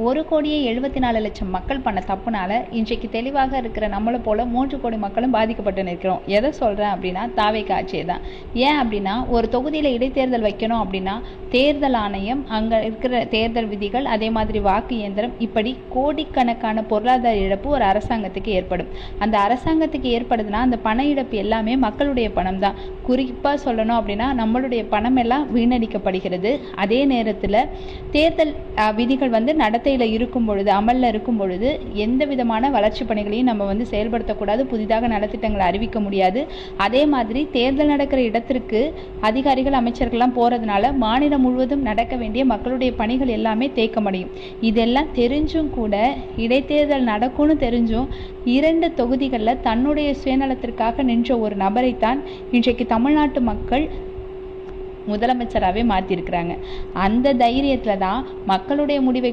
1,74,00,000 மக்கள் பண்ண தப்புனால இன்றைக்கு தெளிவாக இருக்கிற நம்மளை போல 3 கோடி மக்களும் பாதிக்கப்பட்டு நிற்கிறோம். எதை சொல்கிறேன் அப்படின்னா தாவேக்கா ஆட்சியை தான். ஏன் அப்படின்னா ஒரு தொகுதியில் இடைத்தேர்தல் வைக்கணும் அப்படின்னா தேர்தல் ஆணையம், அங்கே இருக்கிற தேர்தல் விதிகள், அதே மாதிரி வாக்கு இயந்திரம், இப்படி கோடிக்கணக்கான பொருளாதார இழப்பு ஒரு அரசாங்கத்துக்கு ஏற்படும். அந்த அரசாங்கத்துக்கு ஏற்படுதுன்னா அந்த பண இழப்பு எல்லாமே மக்களுடைய பணம் தான். குறிப்பாக சொல்லணும் அப்படின்னா நம்மளுடைய பணம் எல்லாம் வீணடிக்கப்படுகிறது. அதே நேரத்தில் தேர்தல் விதிகள் நடத்தையில் இருக்கும் பொழுது, அமலில் இருக்கும் பொழுது எந்த விதமான வளர்ச்சி பணிகளையும் நம்ம செயல்படுத்தக்கூடாது, புதிதாக நலத்திட்டங்களை அறிவிக்க முடியாது. அதே மாதிரி தேர்தல் நடக்கிற இடத்திற்கு அதிகாரிகள், அமைச்சர்கள்லாம் போகிறதுனால மாநிலம் முழுவதும் நடக்க வேண்டிய மக்களுடைய பணிகள் எல்லாமே தேக்கமடையும். இதெல்லாம் தெரிஞ்சும் கூட, இடைத்தேர்தல் நடக்கும்னு தெரிஞ்சும் 2 தொகுதிகளில் தன்னுடைய சுயநலத்திற்காக நின்ற ஒரு நபரைத்தான் இன்றைக்கு தமிழ்நாட்டு மக்கள் முதலமைச்சராகவே மாற்றிருக்கிறாங்க. அந்த தைரியத்தில் தான் மக்களுடைய முடிவை